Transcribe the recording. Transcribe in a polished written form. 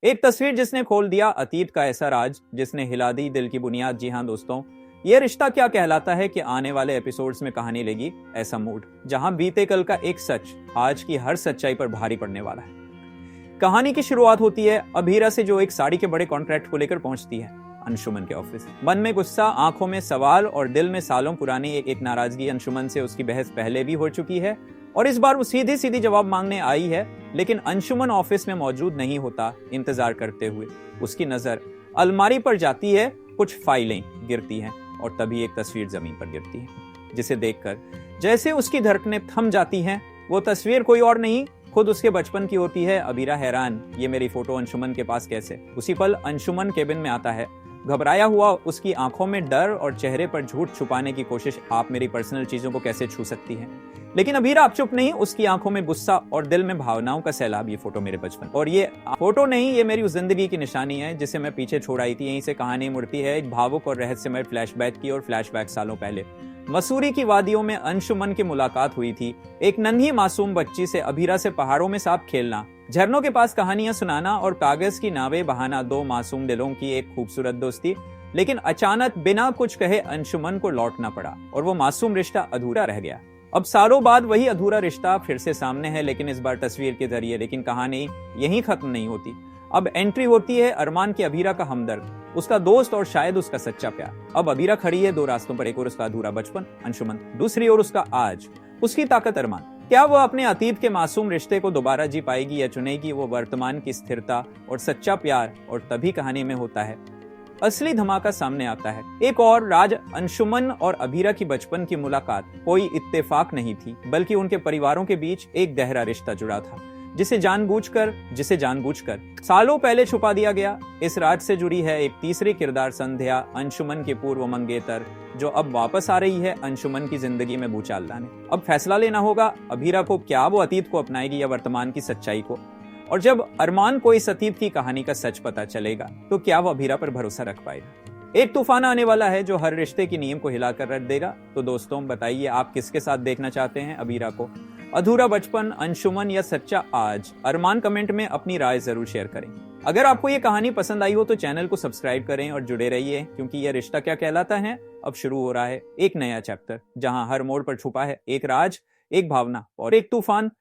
एक तस्वीर जिसने खोल दिया अतीत का ऐसा राज, जिसने हिला दी दिल की बुनियाद। जी हाँ दोस्तों, ये रिश्ता क्या कहलाता है कि आने वाले एपिसोड्स में कहानी लेगी ऐसा मूड, जहां बीते कल का एक सच आज की हर सच्चाई पर भारी पड़ने वाला है। कहानी की शुरुआत होती है अभीरा से, जो एक साड़ी के बड़े कॉन्ट्रैक्ट को लेकर पहुंचती है अंशुमन के ऑफिस। मन में गुस्सा, आंखों में सवाल और दिल में सालों पुरानी एक नाराजगी। अंशुमन से उसकी बहस पहले भी हो चुकी है और इस बार वो सीधी सीधी जवाब मांगने आई है, लेकिन अंशुमन ऑफिस में मौजूद नहीं होता। इंतजार करते हुए उसकी नजर अलमारी पर जाती है, कुछ फाइलें गिरती हैं और तभी एक तस्वीर जमीन पर गिरती है, जिसे देखकर जैसे उसकी धड़कनें थम जाती हैं। वो तस्वीर कोई और नहीं, खुद उसके बचपन की होती है। अबीरा हैरान, ये मेरी फोटो अंशुमन के पास कैसे? उसी पल अंशुमन केबिन में आता है, घबराया हुआ, उसकी आंखों में डर और चेहरे पर झूठ छुपाने की कोशिश। आप मेरी पर्सनल चीजों को कैसे छू सकती हैं? लेकिन अबीरा अब चुप नहीं, उसकी आंखों में गुस्सा और दिल में भावनाओं का सैलाब। ये फोटो मेरे बचपन, और ये फोटो नहीं, ये मेरी उस जिंदगी की निशानी है जिसे मैं पीछे छोड़ आई थी। यहीं से कहानी मुड़ती है, एक भावुक और रहस्यमय फ्लैशबैक की। और फ्लैशबैक सालों पहले मसूरी की वादियों में अंशुमन की मुलाकात हुई थी। एक नन्ही मासूम बच्ची से अबीरा से पहाड़ों में सांप खेलना, झरनों के पास कहानियां सुनाना और कागज की नावें बहाना, दो मासूम दिलों की एक खूबसूरत दोस्ती। लेकिन अचानक बिना कुछ कहे अंशुमन को लौटना पड़ा और वो मासूम रिश्ता अधूरा रह गया। अब सालों बाद वही अधूरा रिश्ता फिर से सामने है, लेकिन इस बार तस्वीर के जरिए। लेकिन कहानी यहीं खत्म नहीं होती। अब एंट्री होती है अरमान की अबीरा का हमदर्द, उसका दोस्त और शायद उसका सच्चा प्यार। अब अबीरा खड़ी है दो रास्तों पर, एक और उसका अधूरा बचपन अंशुमन, दूसरी ओर उसका आज, उसकी ताकत अरमान। क्या वो अपने अतीत के मासूम रिश्ते को दोबारा जी पाएगी या चुनेगी वो वर्तमान की स्थिरता और सच्चा प्यार? और तभी कहानी में होता है असली धमाका, सामने आता है एक और राज। अंशुमन और अबीरा की बचपन की मुलाकात कोई इत्तेफाक नहीं थी, बल्कि उनके परिवारों के बीच एक गहरा रिश्ता जुड़ा था, जिसे जानबूझकर सालों पहले छुपा दिया गया। इस राज से जुड़ी है एक तीसरी किरदार, संध्या, अंशुमन की पूर्व मंगेतर, जो अब वापस आ रही है अंशुमन की जिंदगी में भूचाल लाने। अब फैसला लेना होगा अबीरा को, क्या वो अतीत को अपनाएगी या वर्तमान की सच्चाई को? और जब अरमान को इस अतीत की कहानी का सच पता चलेगा, तो क्या वो अबीरा पर भरोसा रख पाएगा? एक तूफान आने वाला है जो हर रिश्ते की नींव को हिलाकर रख देगा। तो दोस्तों बताइए, आप किसके साथ देखना चाहते हैं अबीरा को? अधूरा बचपन, अंशुमन या सच्चा आज? अरमान कमेंट में अपनी राय जरूर शेयर करें। अगर आपको ये कहानी पसंद आई हो तो चैनल को सब्सक्राइब करें और जुड़े रहिए, क्योंकि यह रिश्ता क्या कहलाता है अब शुरू हो रहा है एक नया चैप्टर, जहां हर मोड़ पर छुपा है एक राज, एक भावना और एक तूफान